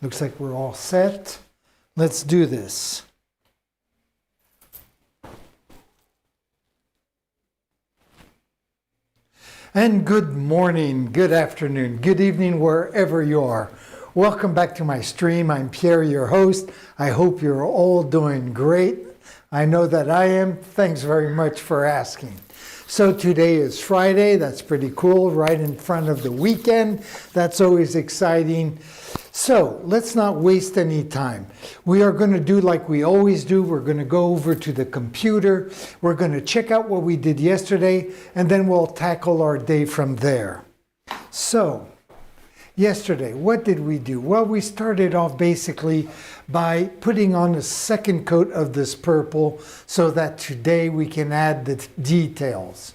Looks like we're all set. Let's do this. And good morning, good afternoon, good evening, wherever you are. Welcome back to my stream. I'm Pierre, your host. I hope you're all doing great. I know that I am. Thanks very much for asking. So today is Friday. That's pretty cool, right in front of the weekend. That's always exciting. So let's not waste any time. We are going to do like we always do. We're going to go over to the computer. We're going to check out what we did yesterday, and then we'll tackle our day from there. So yesterday, what did we do? Well, we started off basically by putting on a second coat of this purple so that today we can add the details.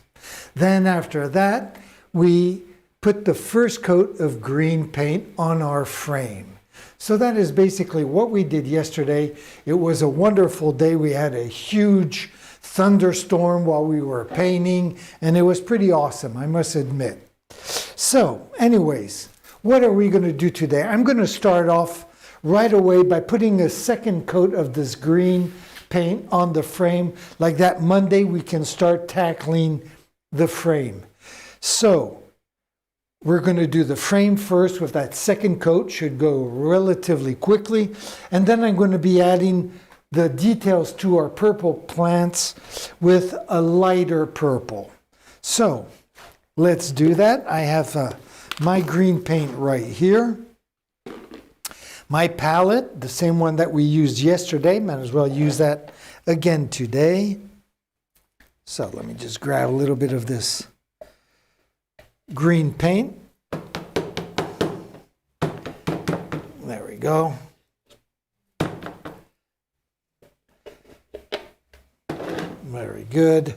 Then after that, we put the first coat of green paint on our frame. So that is basically what we did yesterday. It was a wonderful day. We had a huge thunderstorm while we were painting, and it was pretty awesome, I must admit. So anyways, what are we going to do today? I'm going to start off right away by putting a second coat of this green paint on the frame. Like that Monday, we can start tackling the frame. So we're going to do the frame first with that second coat. Should go relatively quickly. And then I'm going to be adding the details to our purple plants with a lighter purple. So let's do that. I have my green paint right here. My palette, the same one that we used yesterday, might as well use that again today. So let me just grab a little bit of this green paint. There we go. Very good.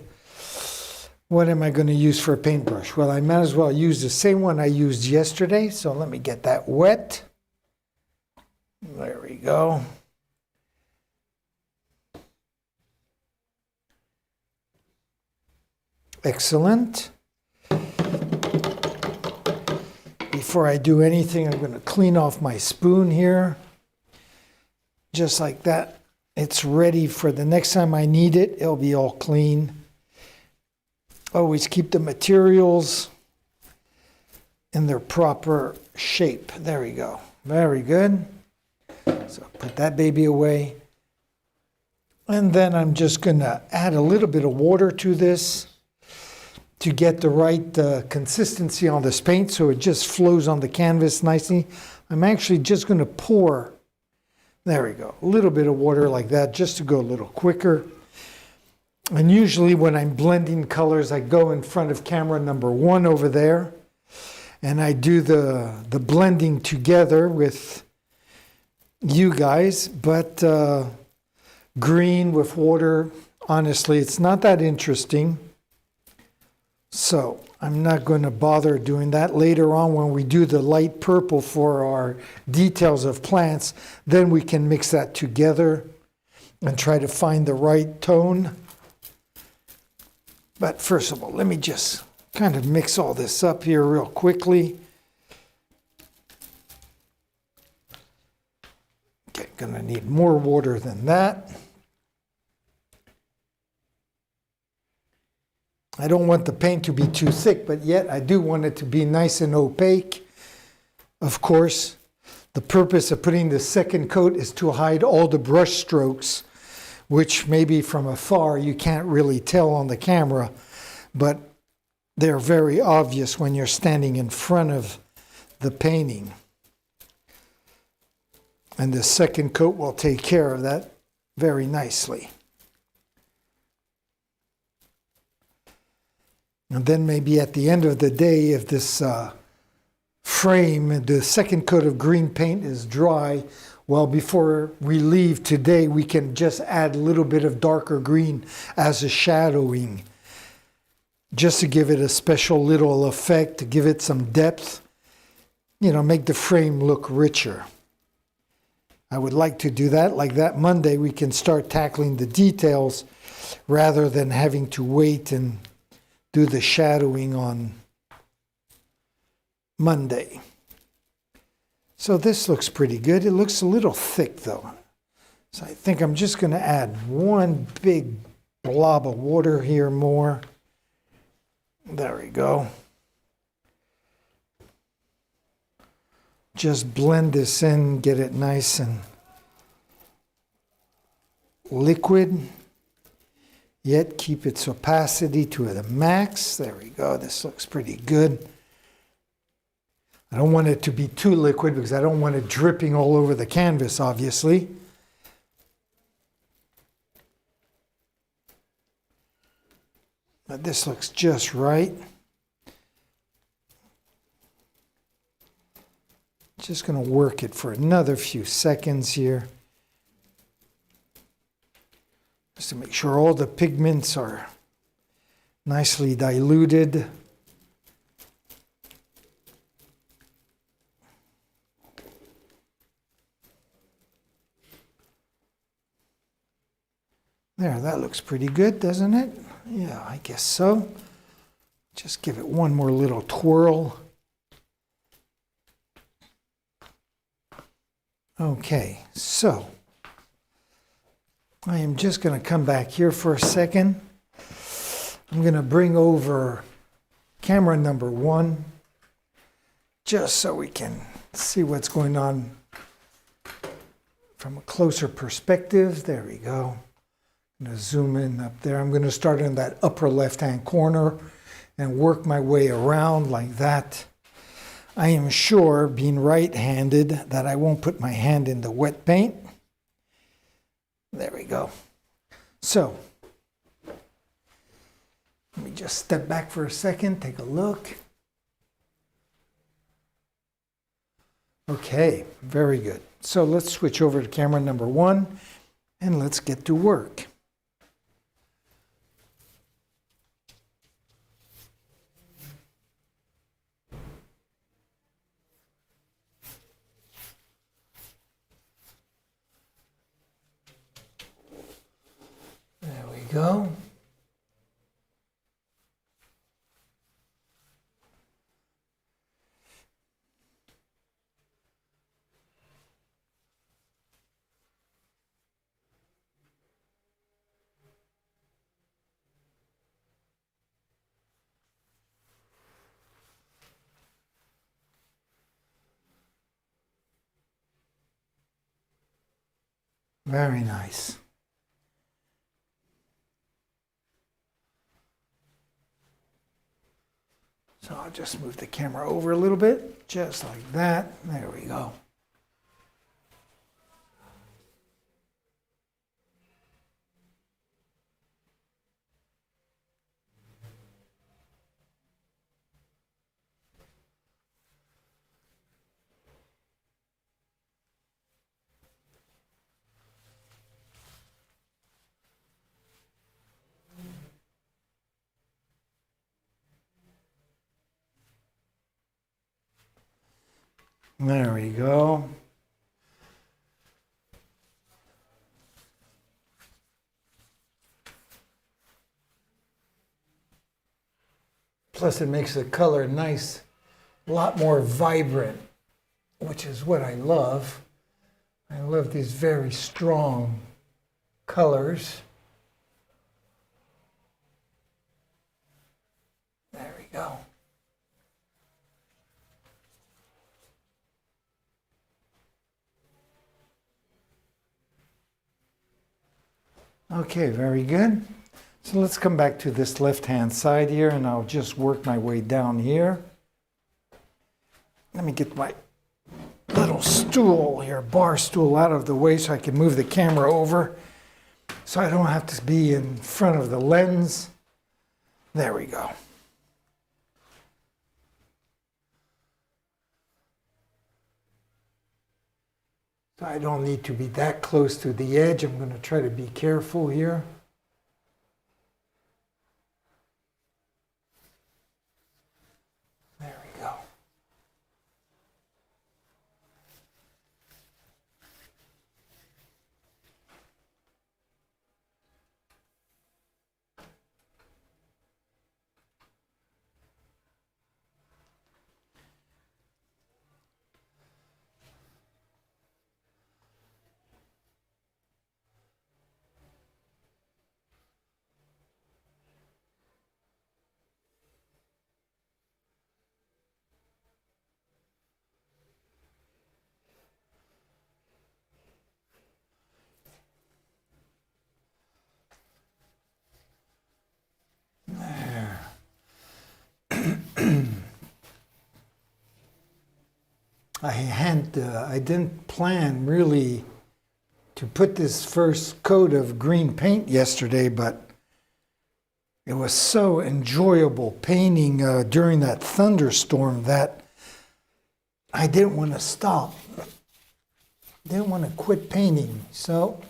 What am I going to use for a paintbrush? Well, I might as well use the same one I used yesterday. So let me get that wet. There we go. Excellent. Before I do anything, I'm going to clean off my spoon here. Just like that. It's ready for the next time I need it. It'll be all clean. Always keep the materials in their proper shape. There we go. Very good. So put that baby away. And then I'm just going to add a little bit of water to this to get the right consistency on this paint so it just flows on the canvas nicely. I'm actually just going to pour, there we go, a little bit of water like that just to go a little quicker. And usually when I'm blending colors, I go in front of camera number 1 over there, and I do the blending together with you guys. But green with water, honestly, it's not that interesting. So I'm not going to bother doing that. Later on when we do the light purple for our details of plants, then we can mix that together and try to find the right tone. But first of all, let me just kind of mix all this up here real quickly. Okay, gonna need more water than that. I don't want the paint to be too thick, but yet I do want it to be nice and opaque. Of course, the purpose of putting the second coat is to hide all the brush strokes, which maybe from afar you can't really tell on the camera, but they're very obvious when you're standing in front of the painting. And the second coat will take care of that very nicely. And then maybe at the end of the day, if this frame, the second coat of green paint is dry, well, before we leave today, we can just add a little bit of darker green as a shadowing, just to give it a special little effect, to give it some depth, you know, make the frame look richer. I would like to do that. Like that Monday, we can start tackling the details rather than having to wait and do the shadowing on Monday. So this looks pretty good. It looks a little thick though. So I think I'm just going to add one big blob of water here more. There we go. Just blend this in, get it nice and liquid, yet keep its opacity to the max. There we go. This looks pretty good. I don't want it to be too liquid because I don't want it dripping all over the canvas, obviously. But this looks just right. Just going to work it for another few seconds here. Just to make sure all the pigments are nicely diluted. There, that looks pretty good, doesn't it? Yeah, I guess so. Just give it one more little twirl. Okay, so I am just going to come back here for a second. I'm going to bring over camera number 1 just so we can see what's going on from a closer perspective. There we go. I'm going to zoom in up there. I'm going to start in that upper left-hand corner and work my way around like that. I am sure, being right-handed, that I won't put my hand in the wet paint. There we go. So, let me just step back for a second, take a look. Okay, very good. So let's switch over to camera number 1 and let's get to work. There we go. Very nice. So I'll just move the camera over a little bit, just like that. There we go. There we go. Plus it makes the color nice, a lot more vibrant, which is what I love. I love these very strong colors. There we go. Okay, very good. So let's come back to this left-hand side here, and I'll just work my way down here. Let me get my little stool here, bar stool, out of the way so I can move the camera over so I don't have to be in front of the lens. There we go. So I don't need to be that close to the edge. I'm going to try to be careful here. There we go. I didn't plan really to put this first coat of green paint yesterday, but it was so enjoyable painting during that thunderstorm that I didn't want to stop. Didn't want to quit painting, so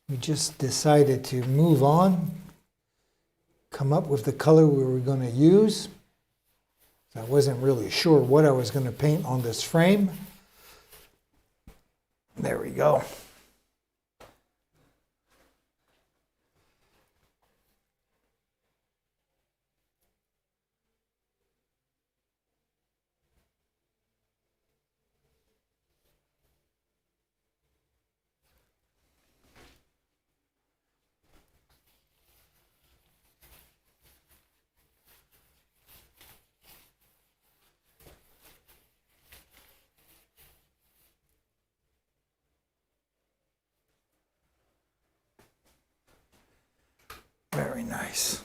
we just decided to move on, come up with the color we were going to use. I wasn't really sure what I was going to paint on this frame. There we go. Very nice.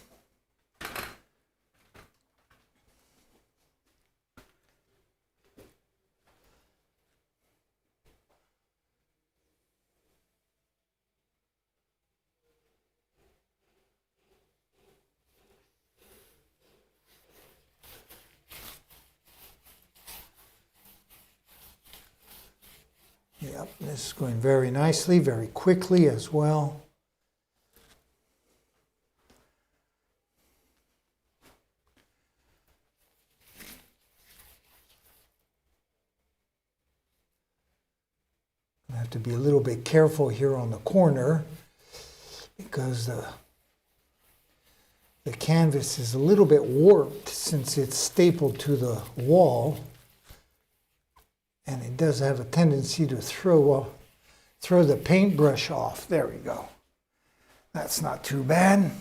Yep, this is going very nicely, very quickly as well. I have to be a little bit careful here on the corner because the canvas is a little bit warped since it's stapled to the wall, and it does have a tendency to throw the paintbrush off. There we go. That's not too bad.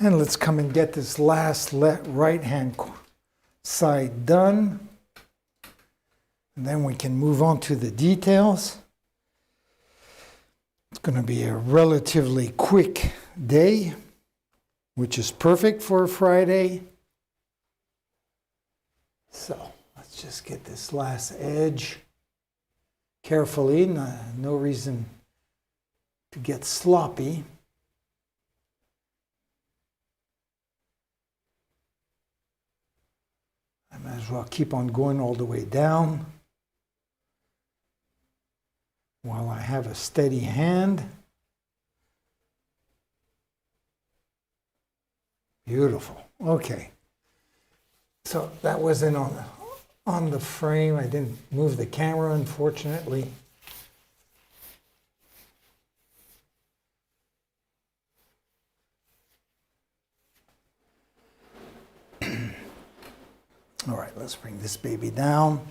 And let's come and get this last right-hand side done. And then we can move on to the details. It's going to be a relatively quick day, which is perfect for a Friday. So let's just get this last edge carefully. No reason to get sloppy. I might as well keep on going all the way down while I have a steady hand. Beautiful. Okay. So that wasn't on the frame. I didn't move the camera, unfortunately. All right, let's bring this baby down.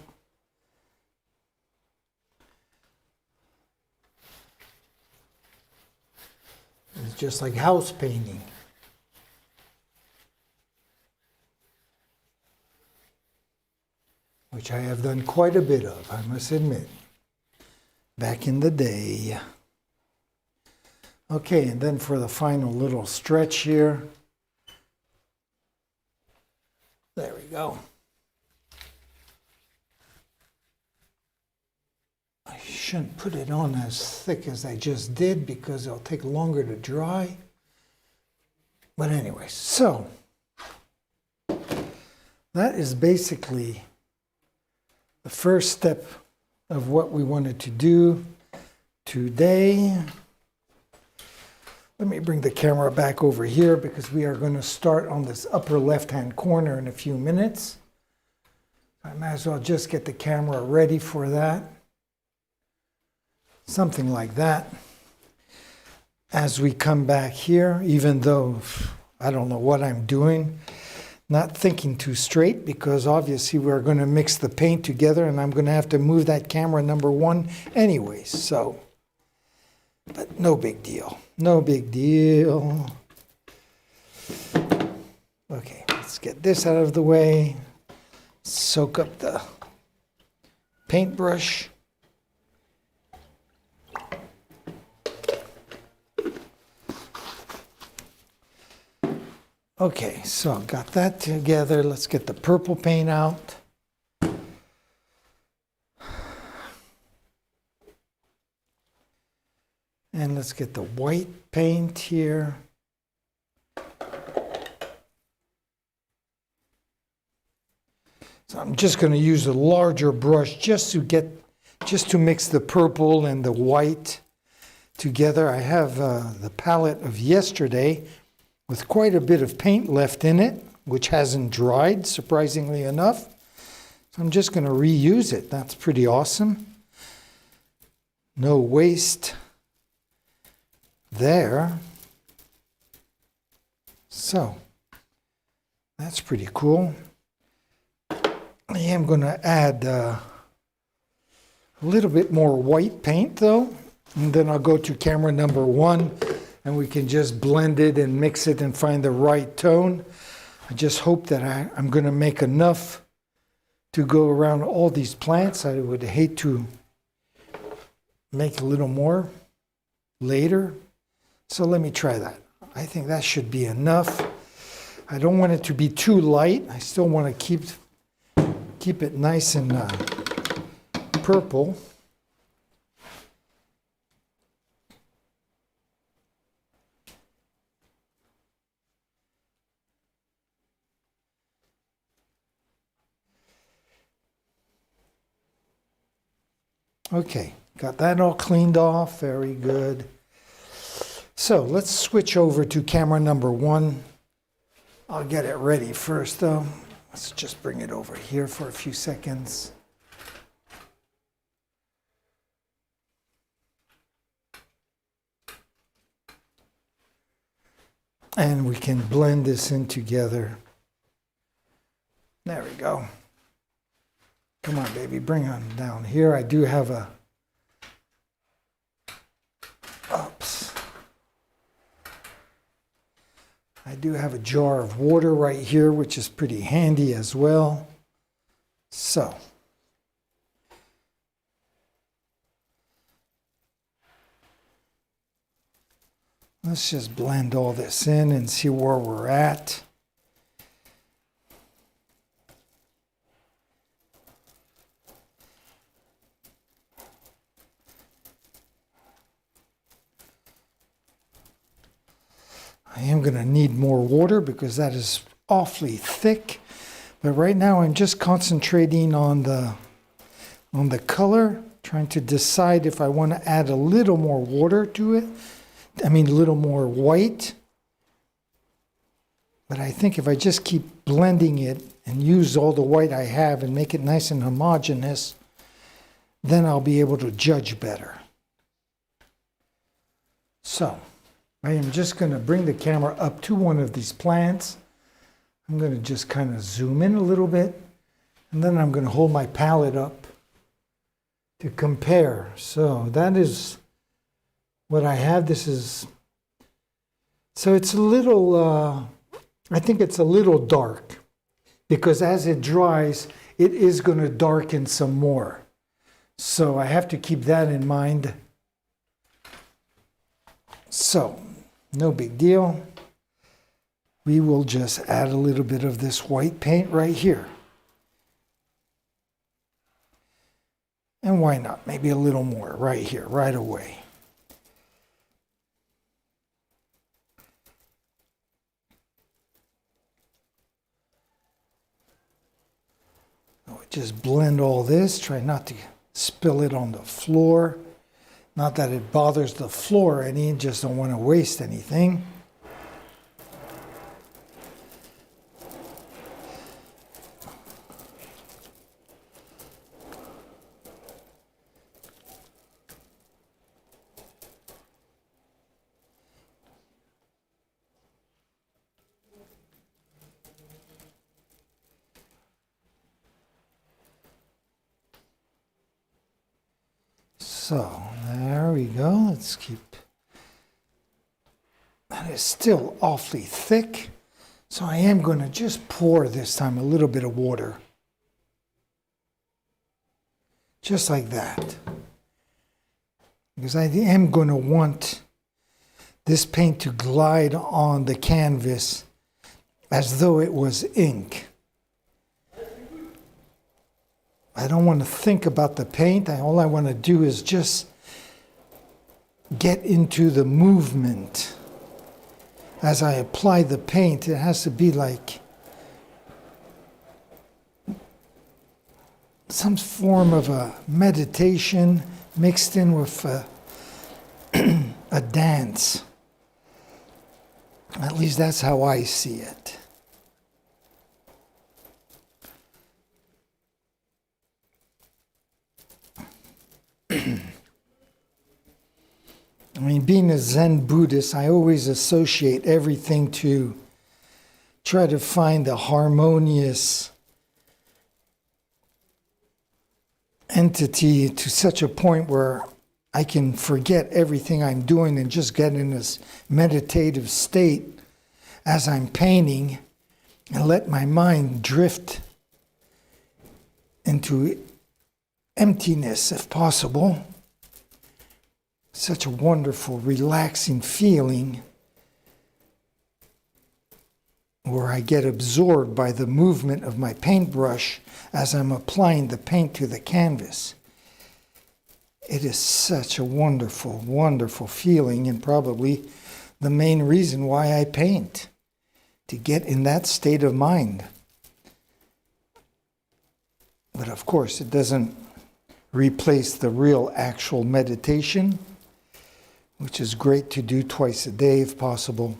It's just like house painting. Which I have done quite a bit of, I must admit, back in the day. Okay, and then for the final little stretch here. There we go. I shouldn't put it on as thick as I just did because it'll take longer to dry. But anyway, so that is basically the first step of what we wanted to do today. Let me bring the camera back over here because we are going to start on this upper left-hand corner in a few minutes. I might as well just get the camera ready for that. Something like that. As we come back here, even though I don't know what I'm doing, not thinking too straight because obviously we're going to mix the paint together and I'm going to have to move that camera number one anyways, so. But no big deal. No big deal. Okay, let's get this out of the way. Soak up the paintbrush. Okay, so got that together. Let's get the purple paint out. let's get the white paint here. So I'm just going to use a larger brush just to mix the purple and the white together. I have the palette of yesterday with quite a bit of paint left in it, which hasn't dried, surprisingly enough. So I'm just going to reuse it. That's pretty awesome. No waste there. So that's pretty cool. I am going to add a little bit more white paint though, and then I'll go to camera number 1 and we can just blend it and mix it and find the right tone. I just hope that I'm going to make enough to go around all these plants. I would hate to make a little more later. So let me try that. I think that should be enough. I don't want it to be too light. I still want to keep it nice and purple. Okay, got that all cleaned off. Very good. So let's switch over to camera number 1. I'll get it ready first though. Let's just bring it over here for a few seconds. And we can blend this in together. There we go. Come on, baby, bring on down here. I do have a, oops. I do have a jar of water right here, which is pretty handy as well. So, let's just blend all this in and see where we're at. I am going to need more water because that is awfully thick. But right now I'm just concentrating on the color, trying to decide if I want to add a little more water to it. I mean, a little more white. But I think if I just keep blending it and use all the white I have and make it nice and homogeneous, then I'll be able to judge better. So, I am just going to bring the camera up to one of these plants. I'm going to just kind of zoom in a little bit, and then I'm going to hold my palette up to compare. So that is what I have. This is, so it's a little, I think it's a little dark, because as it dries, it is going to darken some more. So I have to keep that in mind. So, no big deal. We will just add a little bit of this white paint right here. And why not? Maybe a little more right here, right away. Just blend all this. Try not to spill it on the floor. Not that it bothers the floor any, just don't want to waste anything. So, there we go. Let's keep, that is still awfully thick. So I am going to just pour this time a little bit of water. Just like that. Because I am going to want this paint to glide on the canvas as though it was ink. I don't want to think about the paint. All I want to do is just get into the movement. As I apply the paint, it has to be like some form of a meditation mixed in with a dance. At least that's how I see it. I mean, being a Zen Buddhist, I always associate everything to try to find the harmonious entity to such a point where I can forget everything I'm doing and just get in this meditative state as I'm painting and let my mind drift into emptiness if possible. Such a wonderful, relaxing feeling where I get absorbed by the movement of my paintbrush as I'm applying the paint to the canvas. It is such a wonderful, wonderful feeling, and probably the main reason why I paint, to get in that state of mind. But of course, it doesn't replace the real actual meditation, which is great to do twice a day if possible.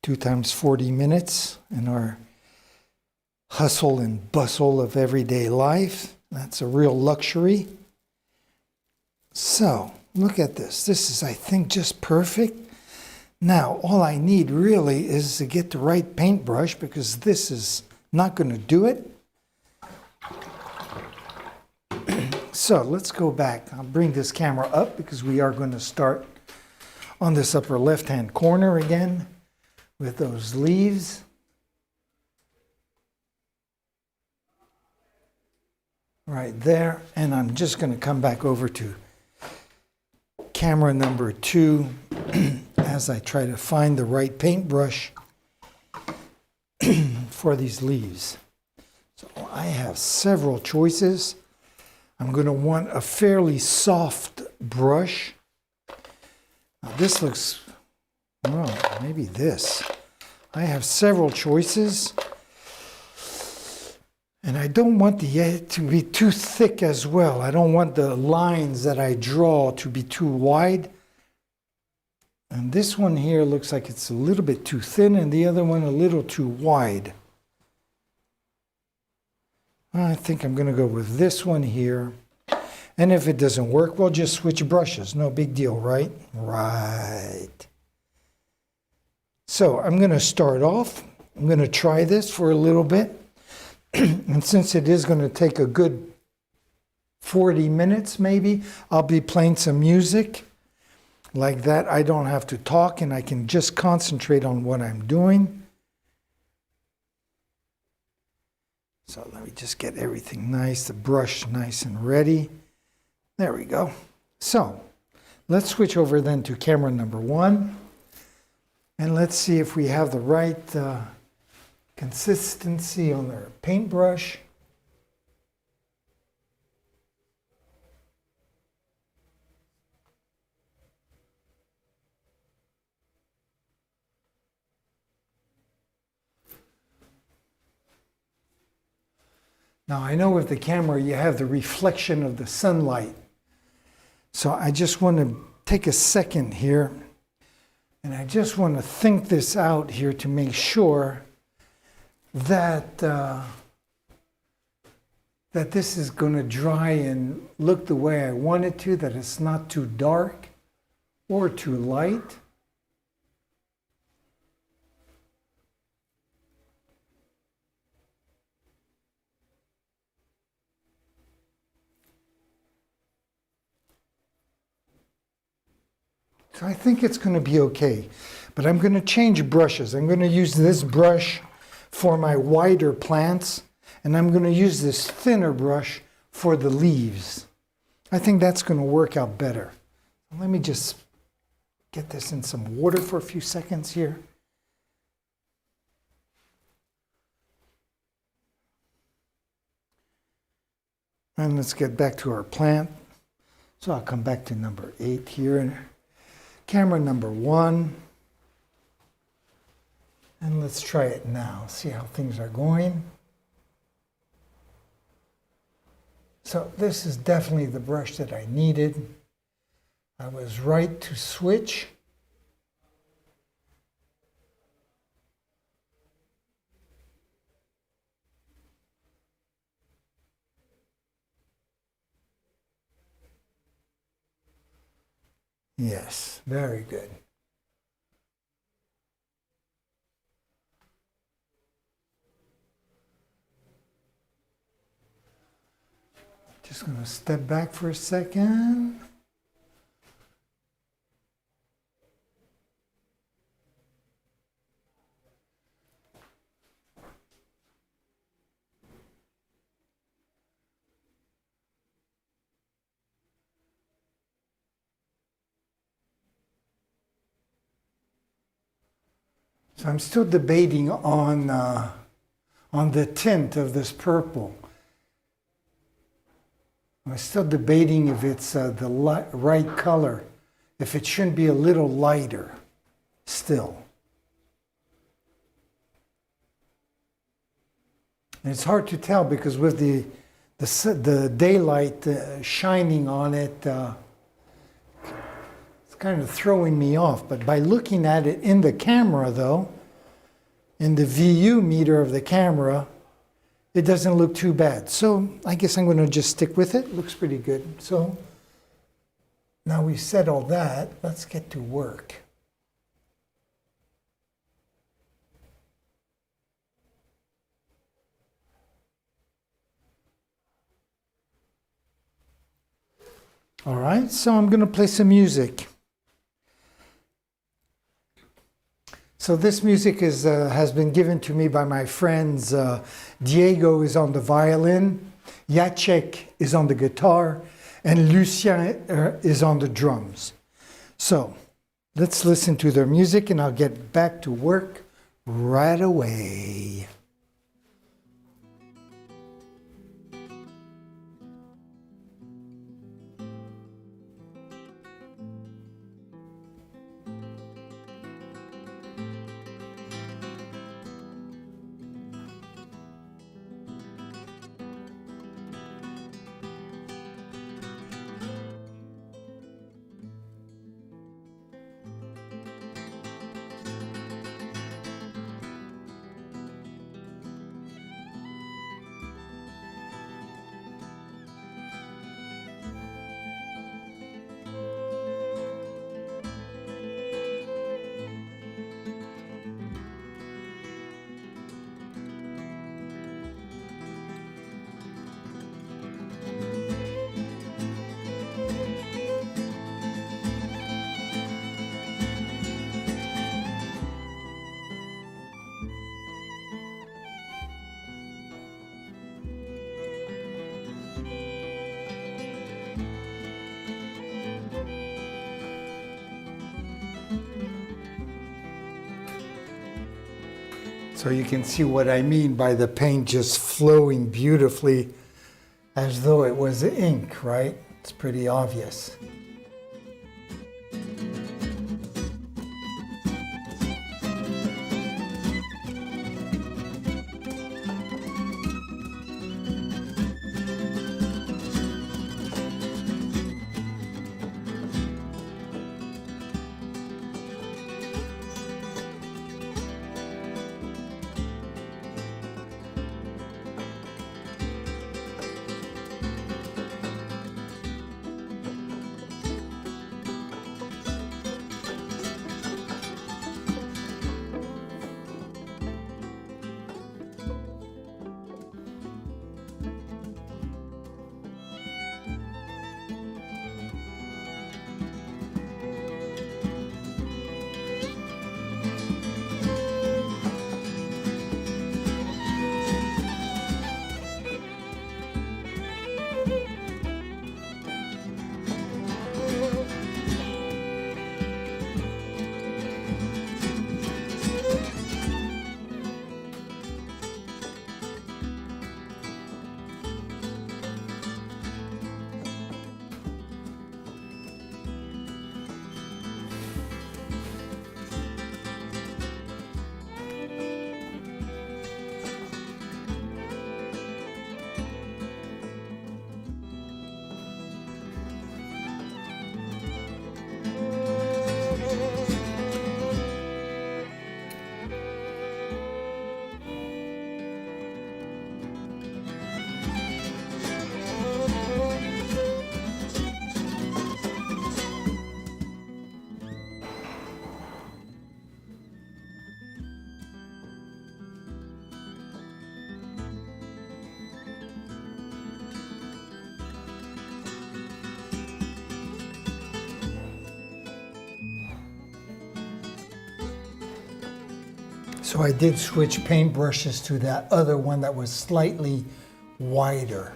2 times 40 minutes in our hustle and bustle of everyday life. That's a real luxury. So, look at this. This is, I think, just perfect. Now, all I need really is to get the right paintbrush, because this is not going to do it. So let's go back. I'll bring this camera up because we are going to start on this upper left-hand corner again with those leaves. Right there. And I'm just going to come back over to camera number 2 as I try to find the right paintbrush for these leaves. So I have several choices. I'm going to want a fairly soft brush. Now this looks, well, maybe this. I have several choices. And I don't want the edge to be too thick as well. I don't want the lines that I draw to be too wide. And this one here looks like it's a little bit too thin, and the other one a little too wide. I think I'm going to go with this one here. And if it doesn't work, we'll just switch brushes. No big deal, right? Right. So I'm going to start off. I'm going to try this for a little bit. And since it is going to take a good 40 minutes maybe, I'll be playing some music. Like that, I don't have to talk and I can just concentrate on what I'm doing. So let me just get everything nice, the brush nice and ready. There we go. So let's switch over then to camera number 1. And let's see if we have the right consistency on our paintbrush. Now I know with the camera you have the reflection of the sunlight. So I just want to take a second here and I just want to think this out here to make sure that that this is going to dry and look the way I want it to, that it's not too dark or too light. So I think it's going to be okay, but I'm going to change brushes. I'm going to use this brush for my wider plants, and I'm going to use this thinner brush for the leaves. I think that's going to work out better. Let me just get this in some water for a few seconds here. And let's get back to our plant. So I'll come back to number 8 here. Camera number 1. And let's try it now, see how things are going. So this is definitely the brush that I needed. I was right to switch. Yes, very good. Just going to step back for a second. So I'm still debating on the tint of this purple. I'm still debating if it's the right color, if it shouldn't be a little lighter still. And it's hard to tell because with the daylight shining on it, it's kind of throwing me off. But by looking at it in the camera though, in the VU meter of the camera, it doesn't look too bad. So I guess I'm going to just stick with it. Looks pretty good. So now we've said all that, let's get to work. All right, so I'm going to play some music. So this music has been given to me by my friends. Diego is on the violin, Jacek is on the guitar, and Lucien is on the drums. So let's listen to their music and I'll get back to work right away. So you can see what I mean by the paint just flowing beautifully as though it was ink, right? It's pretty obvious. So I did switch paintbrushes to that other one that was slightly wider.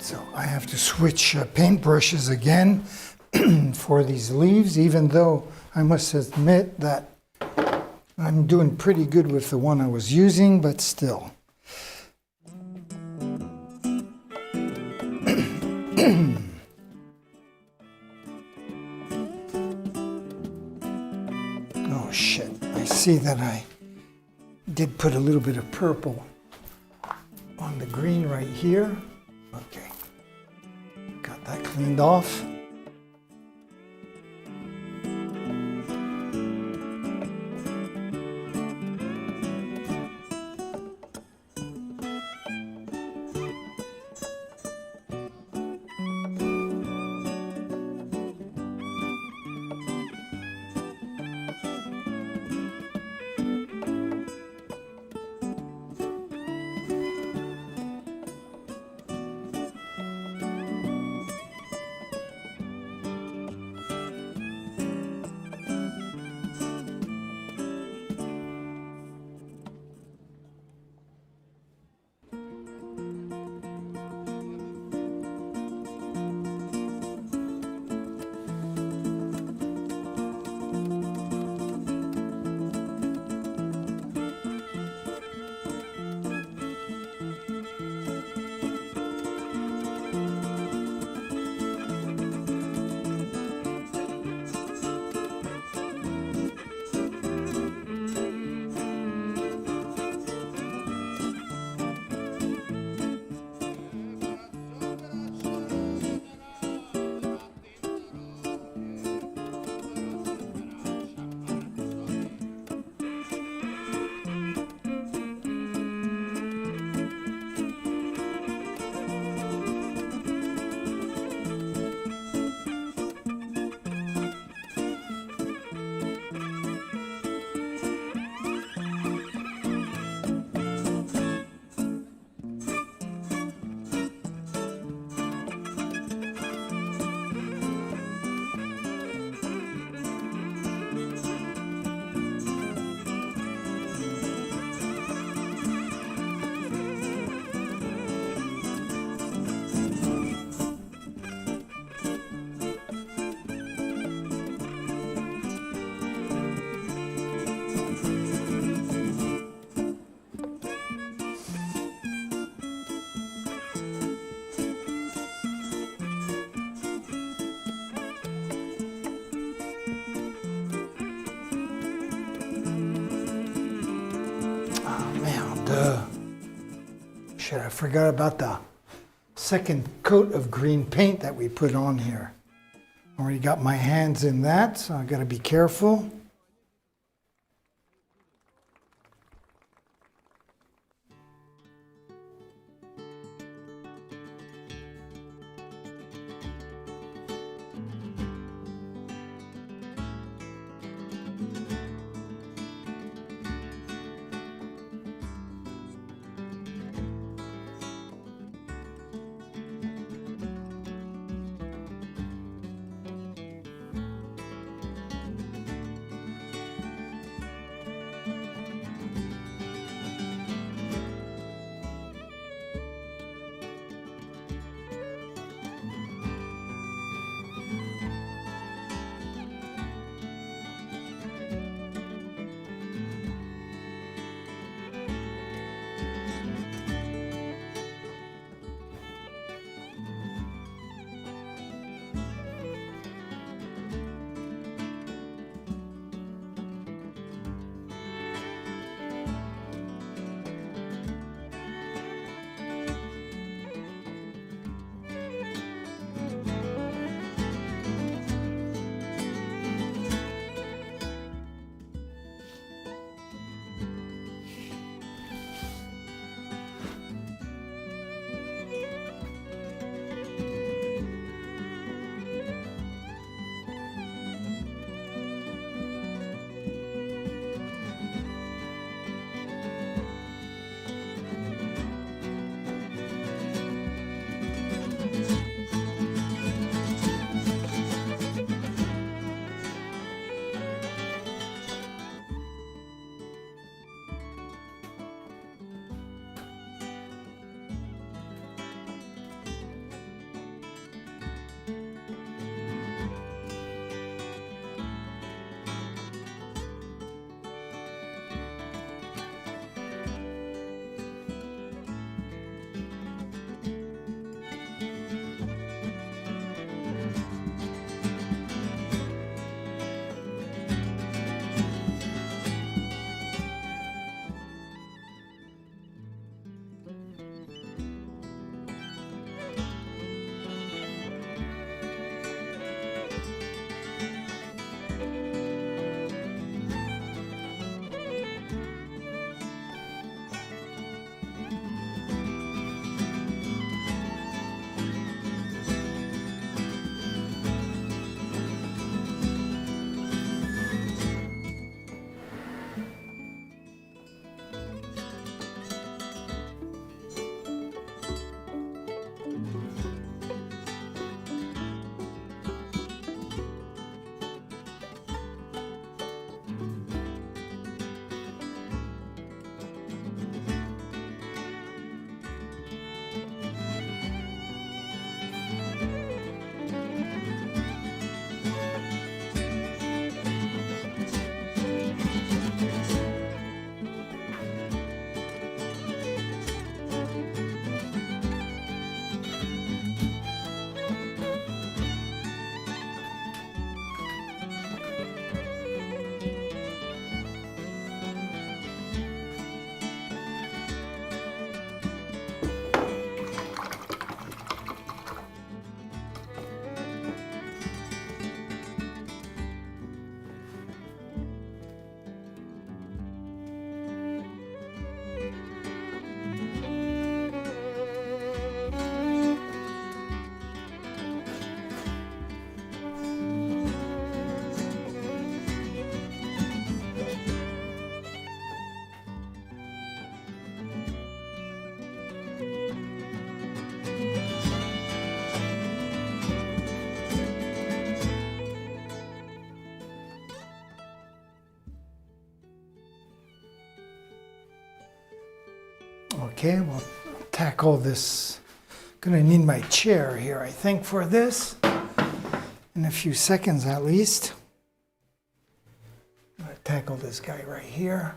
So I have to switch paintbrushes again for these leaves, even though I must admit that I'm doing pretty good with the one I was using, but still. Oh shit, I see that I did put a little bit of purple on the green right here. Okay, got that cleaned off. Shit, I forgot about the second coat of green paint that we put on here. Already got my hands in that, so I gotta be careful. Okay, we'll tackle this. Gonna need my chair here, I think, for this. In a few seconds at least. I'm gonna tackle this guy right here.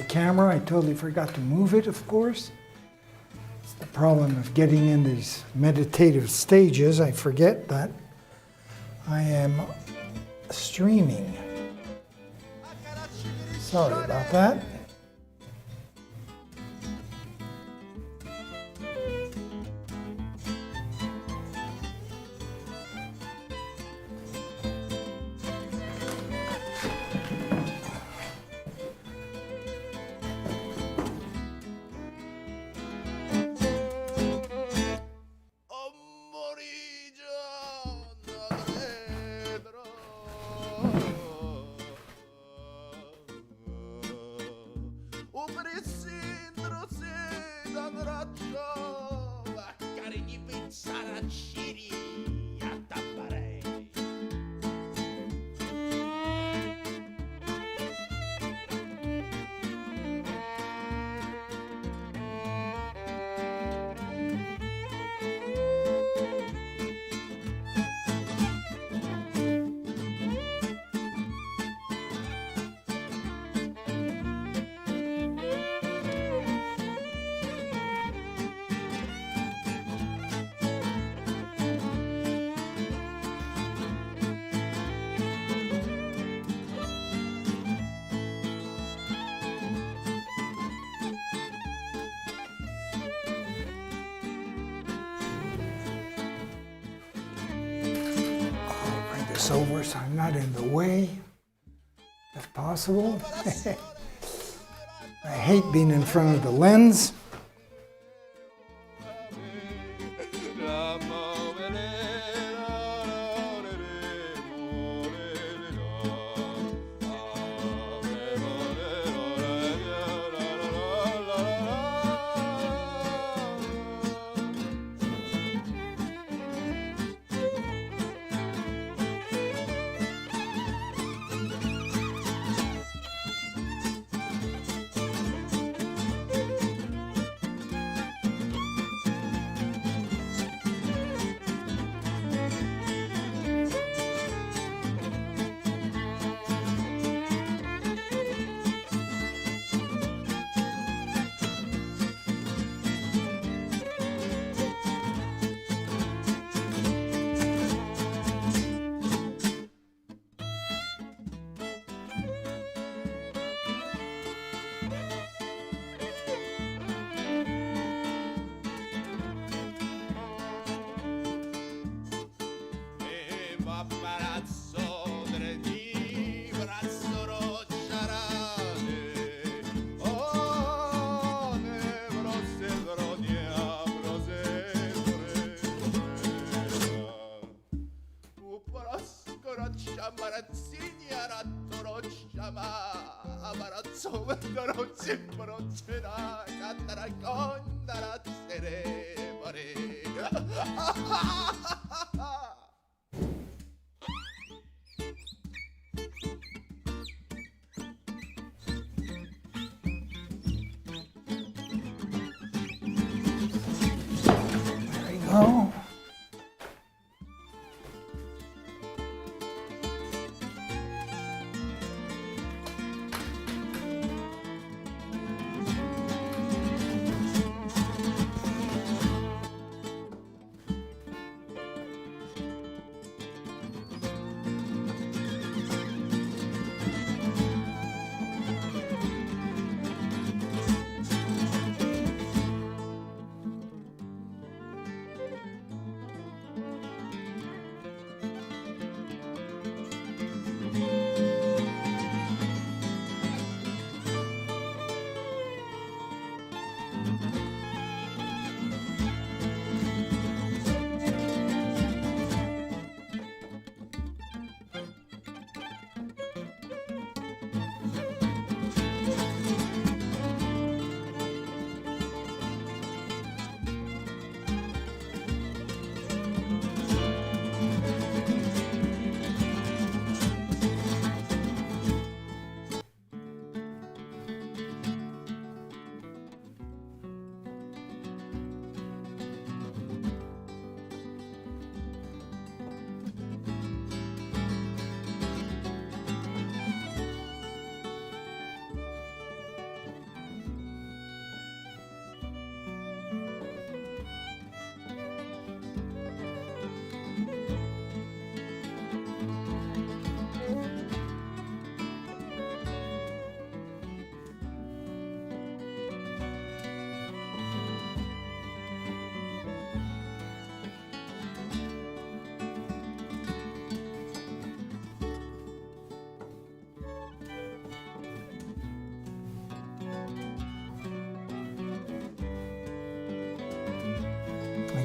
Camera. I totally forgot to move it, of course. It's the problem of getting in these meditative stages. I forget that I am streaming. Sorry about that. This over so I'm not in the way, if possible. I hate being in front of the lens. There we go.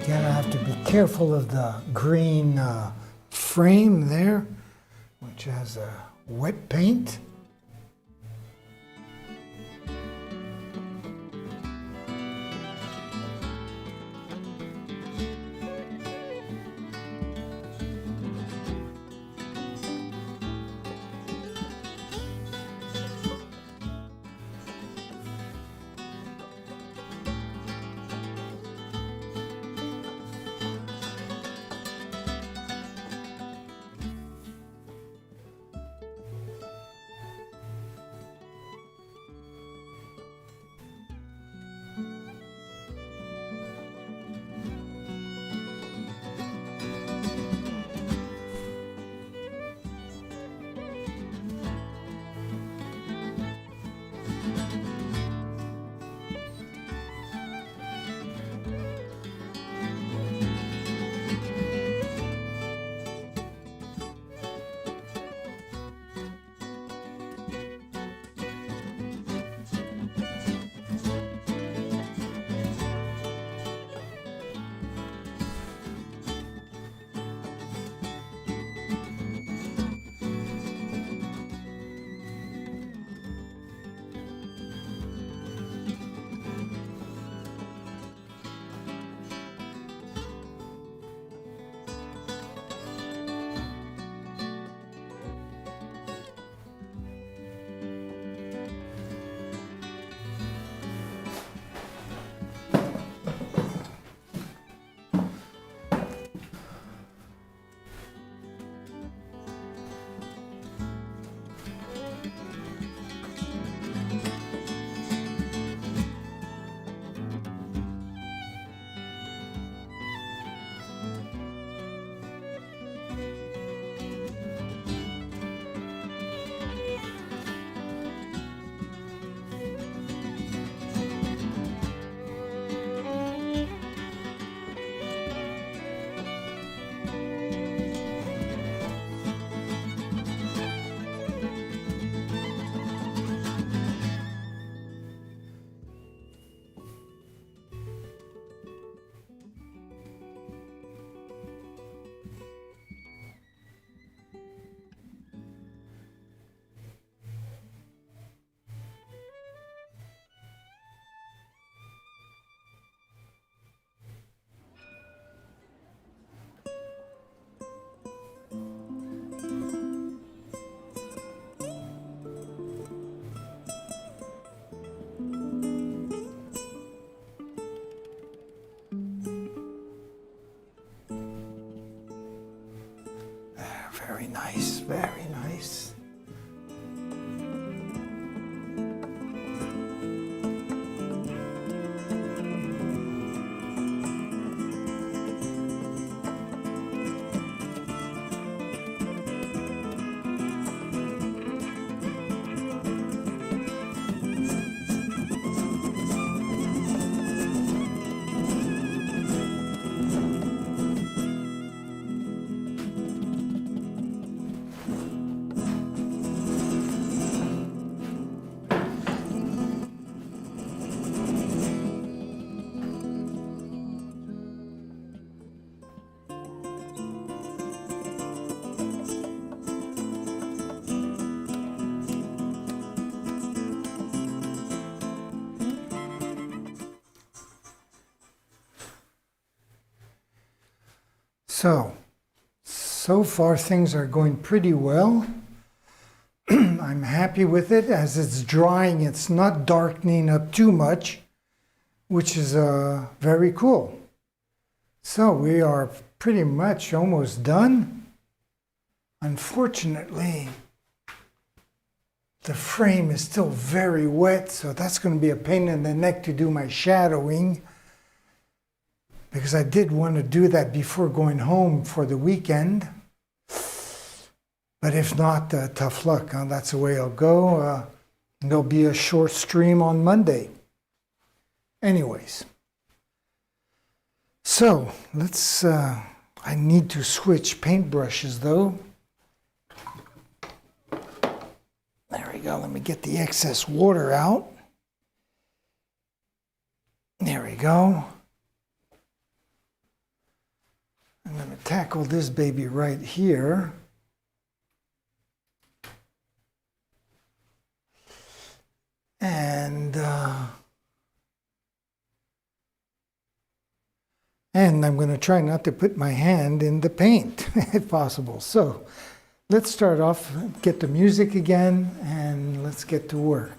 Again, I have to be careful of the green frame there, which has wet paint. Very nice, very nice. So far things are going pretty well. I'm happy with it. As it's drying, it's not darkening up too much, which is very cool. So we are pretty much almost done. Unfortunately, the frame is still very wet, so that's going to be a pain in the neck to do my shadowing, because I did want to do that before going home for the weekend. But if not, tough luck. That's the way I'll go. There'll be a short stream on Monday. Anyways. So, let's... I need to switch paintbrushes, though. There we go. Let me get the excess water out. There we go. I'm going to tackle this baby right here. And I'm going to try not to put my hand in the paint, if possible. So let's start off, get the music again, and let's get to work.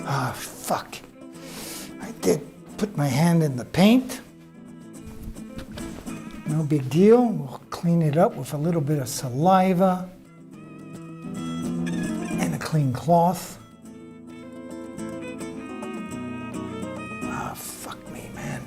Ah, fuck. I did put my hand in the paint. No big deal. We'll clean it up with a little bit of saliva and a clean cloth. Ah, fuck me, man.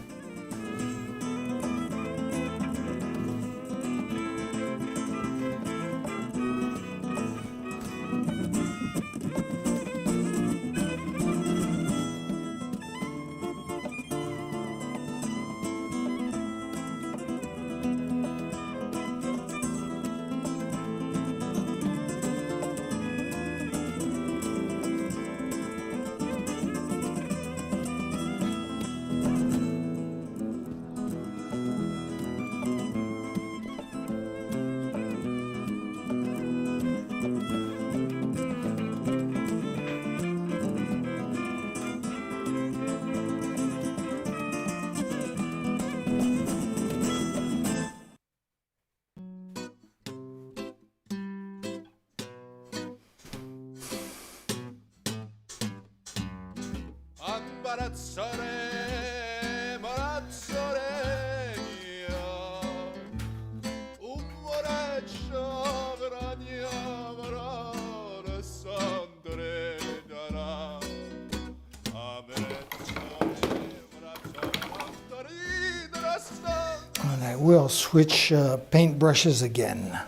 And I will switch paint brushes again.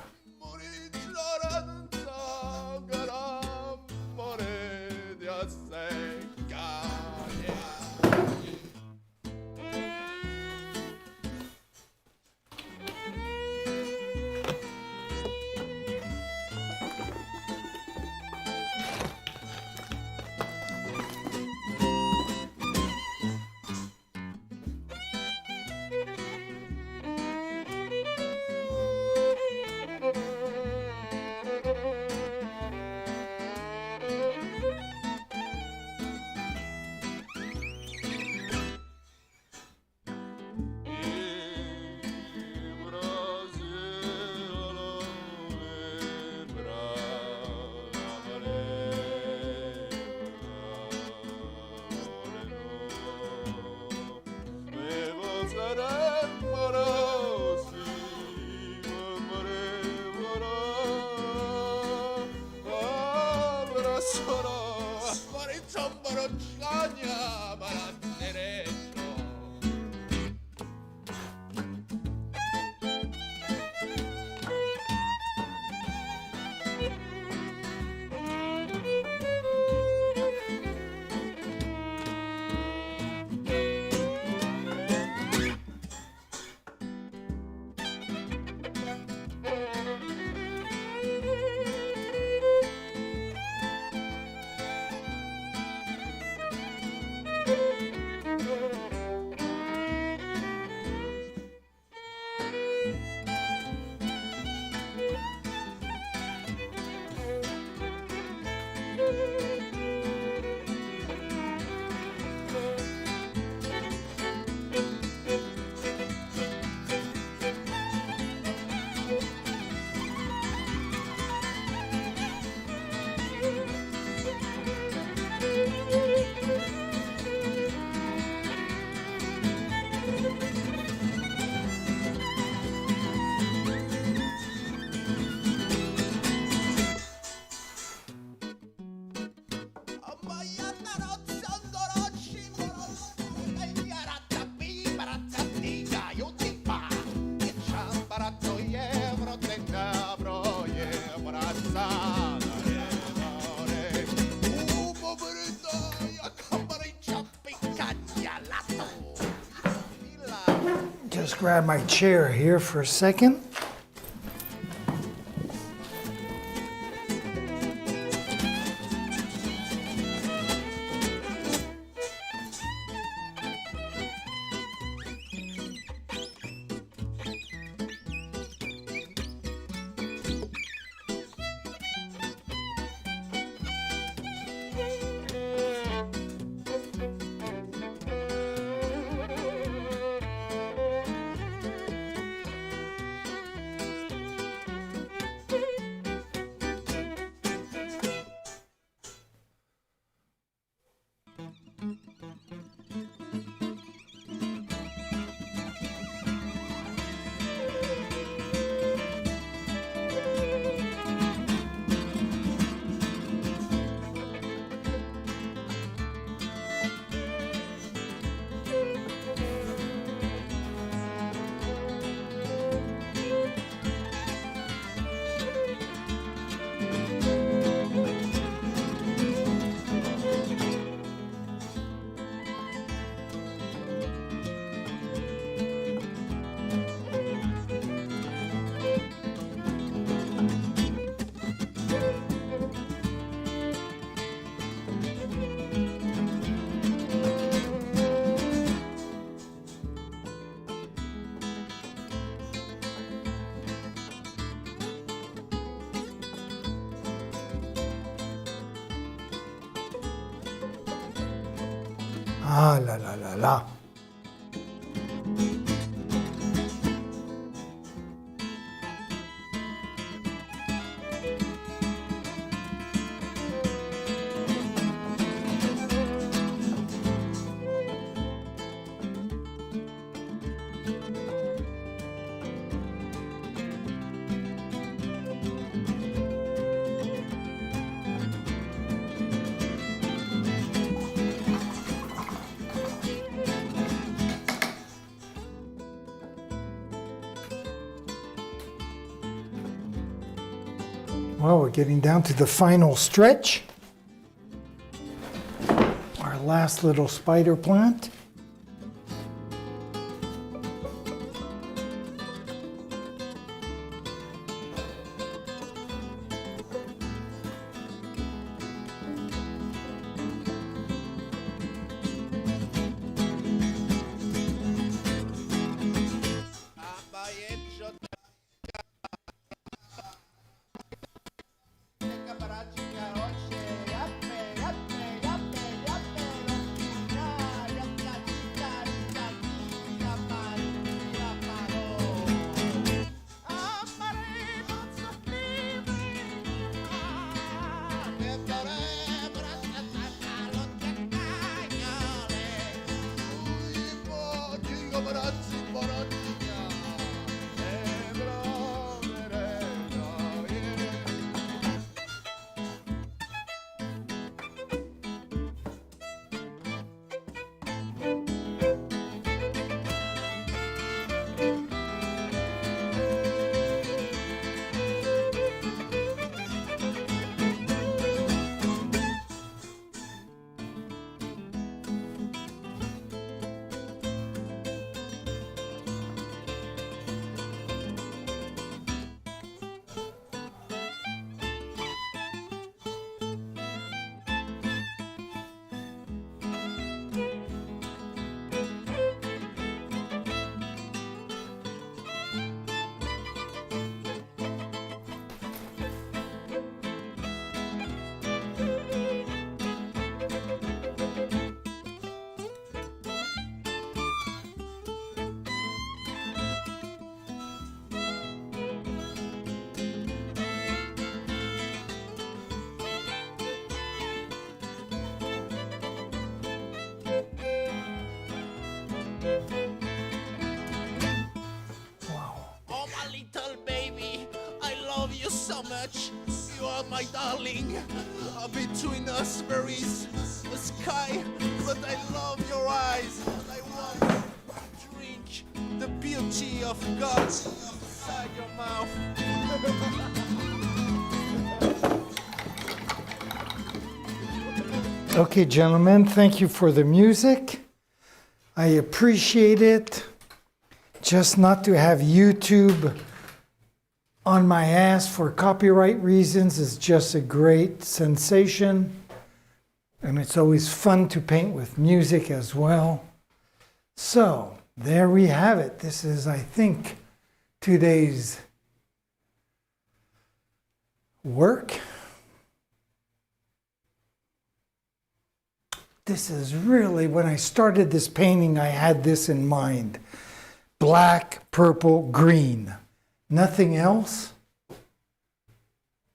Just grab my chair here for a second. Ah, la la la la. Well, we're getting down to the final stretch. Our last little spider plant. So much, you are my darling. Between us there is a sky, but I love your eyes. I want to drink the beauty of God inside your mouth. Okay, gentlemen, thank you for the music. I appreciate it. Just not to have YouTube on my ass for copyright reasons is just a great sensation. And it's always fun to paint with music as well. So, there we have it. This is, I think, today's work. This is really, when I started this painting, I had this in mind. Black, purple, green. Nothing else.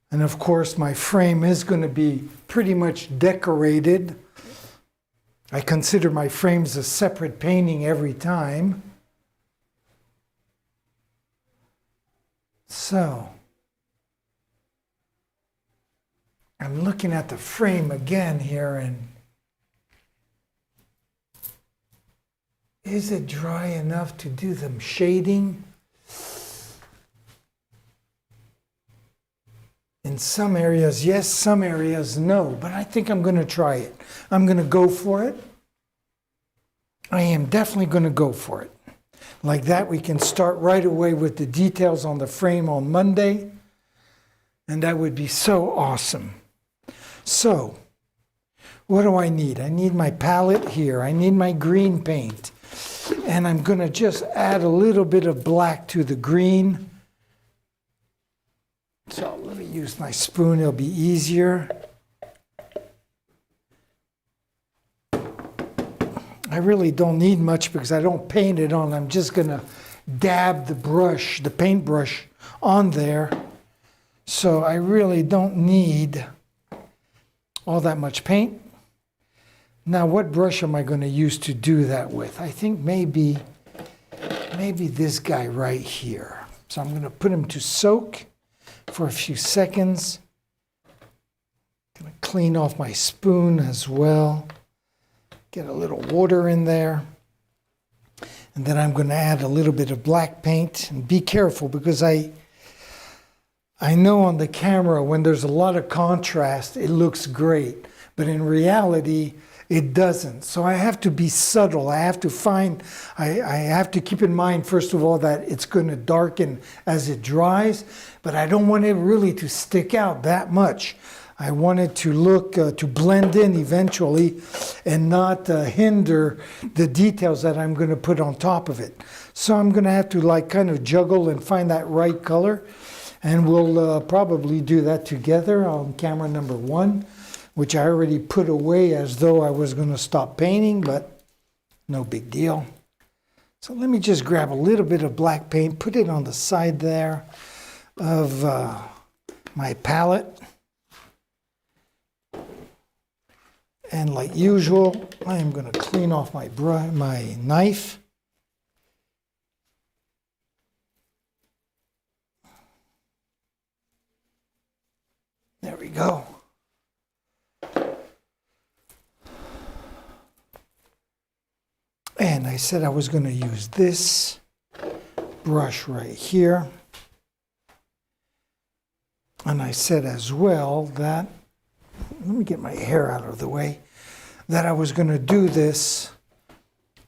And of course, my frame is going to be pretty much decorated. I consider my frames a separate painting every time. So, I'm looking at the frame again here, and is it dry enough to do some shading? In some areas, yes, some areas, no. But I think I'm going to try it. I'm going to go for it. I am definitely going to go for it. Like that, we can start right away with the details on the frame on Monday. And that would be so awesome. So, what do I need? I need my palette here. I need my green paint. And I'm going to just add a little bit of black to the green. So let me use my spoon, it'll be easier. I really don't need much because I don't paint it on. I'm just going to dab the brush, the paintbrush on there. So I really don't need all that much paint. Now what brush am I going to use to do that with? I think maybe this guy right here. So I'm going to put him to soak for a few seconds. I'm going to clean off my spoon as well. Get a little water in there. And then I'm going to add a little bit of black paint. And be careful because I I know on the camera when there's a lot of contrast, it looks great, but in reality, it doesn't. So I have to be subtle. I have to keep in mind, first of all, that it's going to darken as it dries, but I don't want it really to stick out that much. I want it to look, to blend in eventually and not hinder the details that I'm going to put on top of it. So I'm going to have to like kind of juggle and find that right color. And we'll probably do that together on camera number 1, which I already put away as though I was going to stop painting, but no big deal. So let me just grab a little bit of black paint, put it on the side there of my palette. And like usual, I am going to clean off my knife. There we go. And I said I was going to use this brush right here. And I said as well that, let me get my hair out of the way, that I was going to do this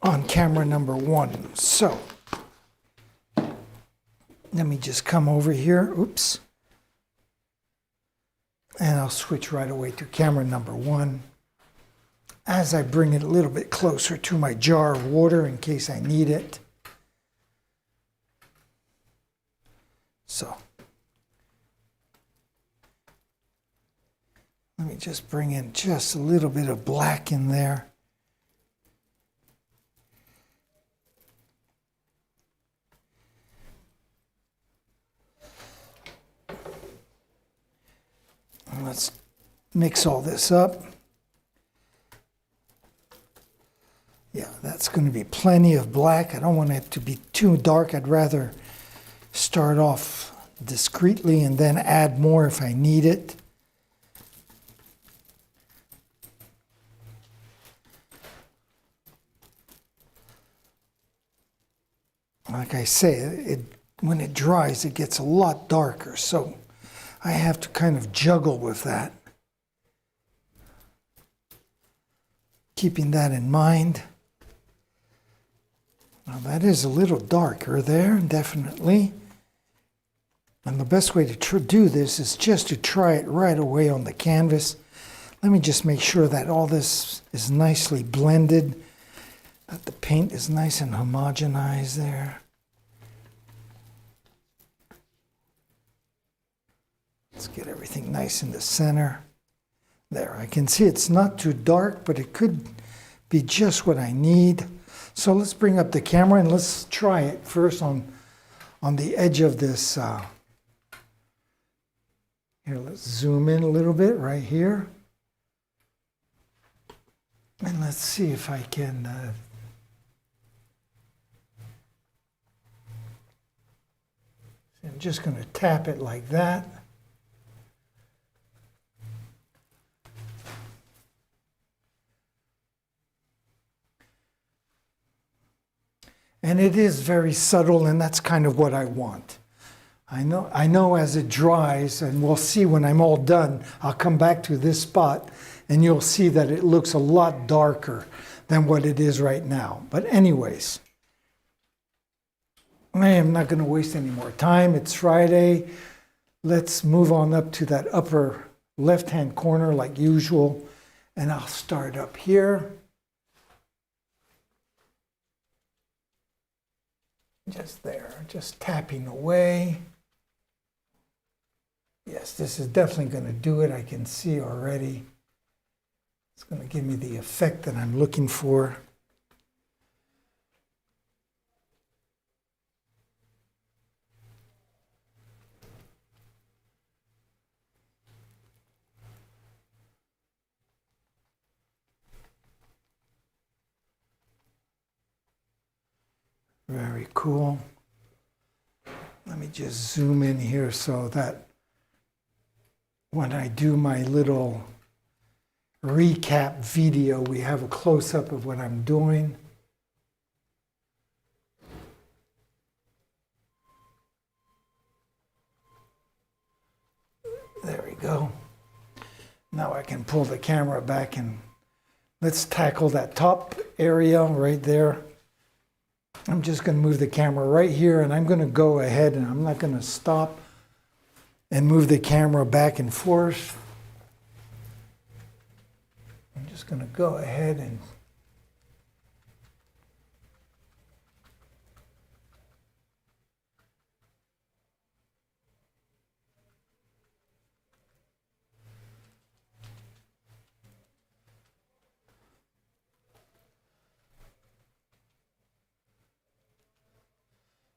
on camera number 1. So, let me just come over here. Oops. And I'll switch right away to camera number 1 as I bring it a little bit closer to my jar of water in case I need it. So, let me just bring in just a little bit of black in there. And let's mix all this up. Yeah, that's going to be plenty of black. I don't want it to be too dark. I'd rather start off discreetly and then add more if I need it. Like I say, when it dries, it gets a lot darker. So I have to kind of juggle with that. Keeping that in mind. Now that is a little darker there, definitely. And the best way to do this is just to try it right away on the canvas. Let me just make sure that all this is nicely blended, that the paint is nice and homogenized there. Let's get everything nice in the center. There, I can see it's not too dark, but it could be just what I need. So let's bring up the camera and let's try it first on the edge of this. Here, let's zoom in a little bit right here. And let's see if I can I'm just going to tap it like that. And it is very subtle, and that's kind of what I want. I know as it dries, and we'll see when I'm all done, I'll come back to this spot, and you'll see that it looks a lot darker than what it is right now. But anyways, I am not going to waste any more time. It's Friday. Let's move on up to that upper left-hand corner like usual, and I'll start up here. Just there, just tapping away. Yes, this is definitely going to do it. I can see already. It's going to give me the effect that I'm looking for. Very cool. Let me just zoom in here so that when I do my little recap video, we have a close-up of what I'm doing. go. Now I can pull the camera back and let's tackle that top area right there. I'm just going to move the camera right here, and I'm going to go ahead, and I'm not going to stop and move the camera back and forth. I'm just going to go ahead and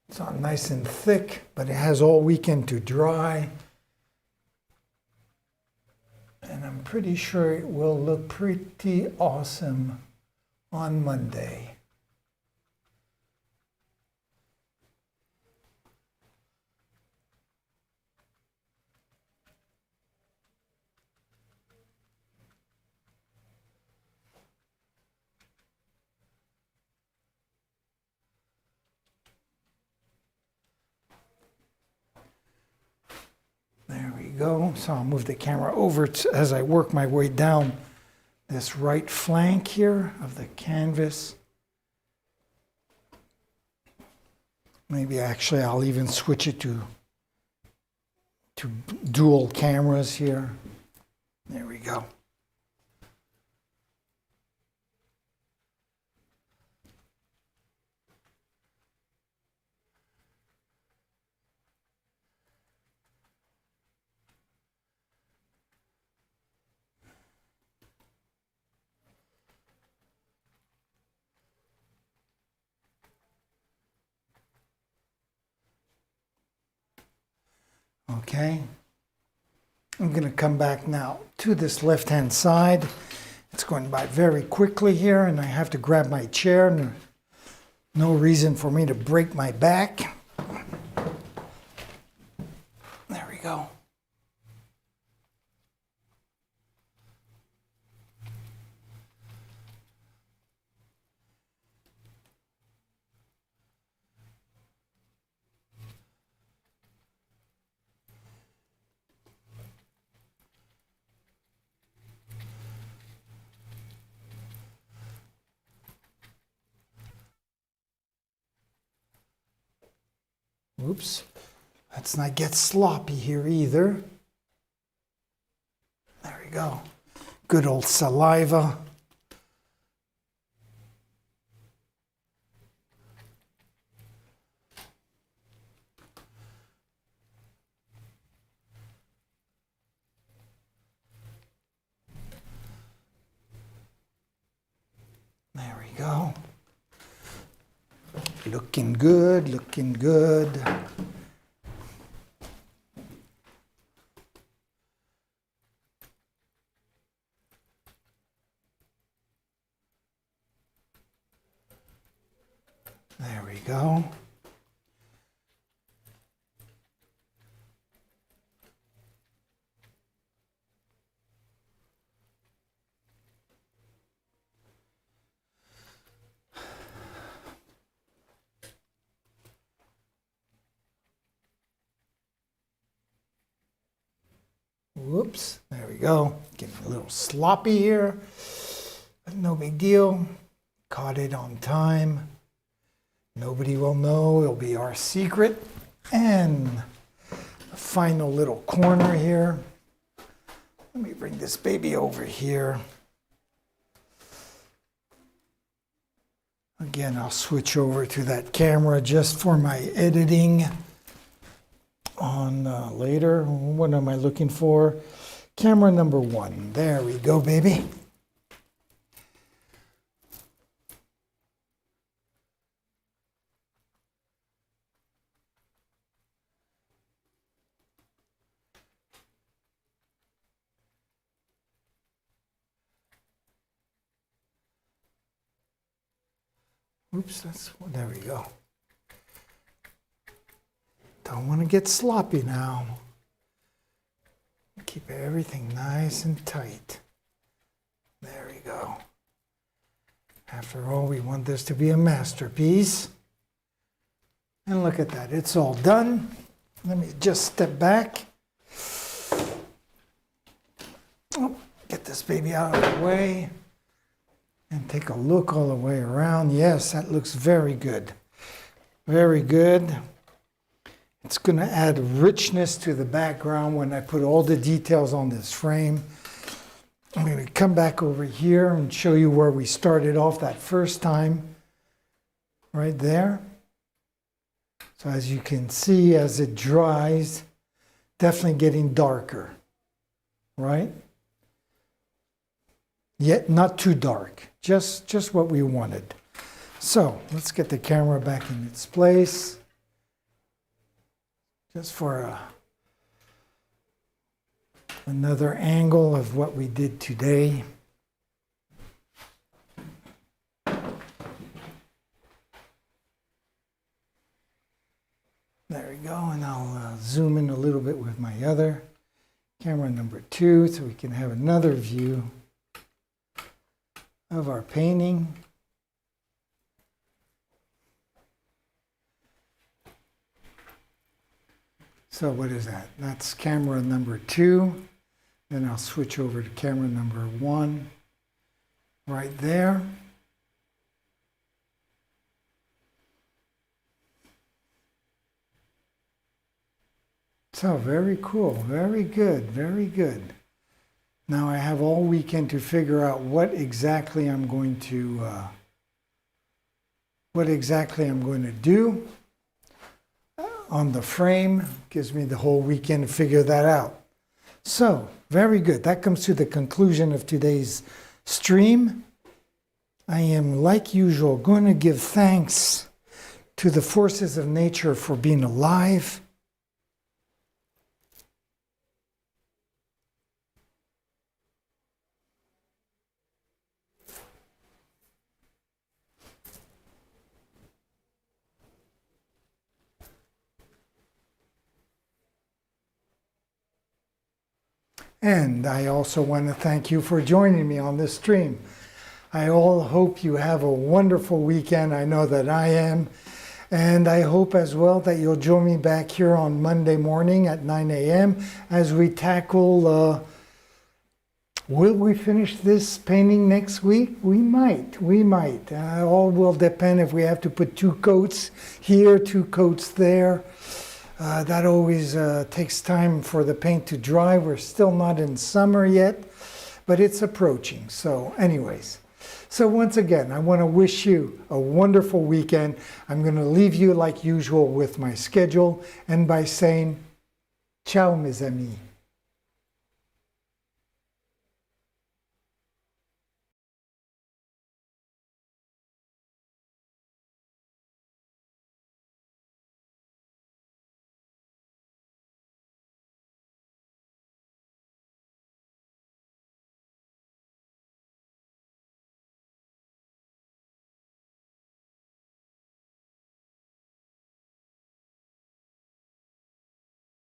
it's not nice and thick, but it has all weekend to dry. And I'm pretty sure it will look pretty awesome on Monday. There we go. So I'll move the camera over as I work my way down this right flank here of the canvas. Maybe actually I'll even switch it to dual cameras here. There we go. Okay, I'm going to come back now to this left-hand side. It's going by very quickly here, and I have to grab my chair. No reason for me to break my back. There we go. Oops, let's not get sloppy here either. There we go. Good old saliva. There we go. Looking good, looking good. There we go. Whoops, there we go. Getting a little sloppy here, but no big deal. Caught it on time. Nobody will know. It'll be our secret. And a final little corner here. Let me bring this baby over here. Again, I'll switch over to that camera just for my editing on later. What am I looking for? Camera number 1. There we go, baby. Oops, there we go. Don't want to get sloppy now. Keep everything nice and tight. There we go. After all, we want this to be a masterpiece. And look at that, it's all done. Let me just step back. Get this baby out of the way and take a look all the way around. Yes, that looks very good. Very good. It's going to add richness to the background when I put all the details on this frame. I'm going to come back over here and show you where we started off that first time. Right there. So as you can see, as it dries, definitely getting darker. Right? Yet not too dark. Just what we wanted. So let's get the camera back in its place. Just for another angle of what we did today. There we go, and I'll zoom in a little bit with my other camera number 2 so we can have another view of our painting. So what is that? That's camera number 2. Then I'll switch over to camera number 1 right there. So very cool, very good, very good. Now I have all weekend to figure out what exactly I'm going to do on the frame. Gives me the whole weekend to figure that out. So, very good. That comes to the conclusion of today's stream. I am, like usual, going to give thanks to the forces of nature for being alive. And I also want to thank you for joining me on this stream. I all hope you have a wonderful weekend. I know that I am. And I hope as well that you'll join me back here on Monday morning at 9 a.m. as we tackle, will we finish this painting next week? We might. All will depend if we have to put 2 coats here, 2 coats there. That always takes time for the paint to dry. We're still not in summer yet, but it's approaching. So anyways, so once again, I want to wish you a wonderful weekend. I'm going to leave you like usual with my schedule and by saying, ciao mes amis.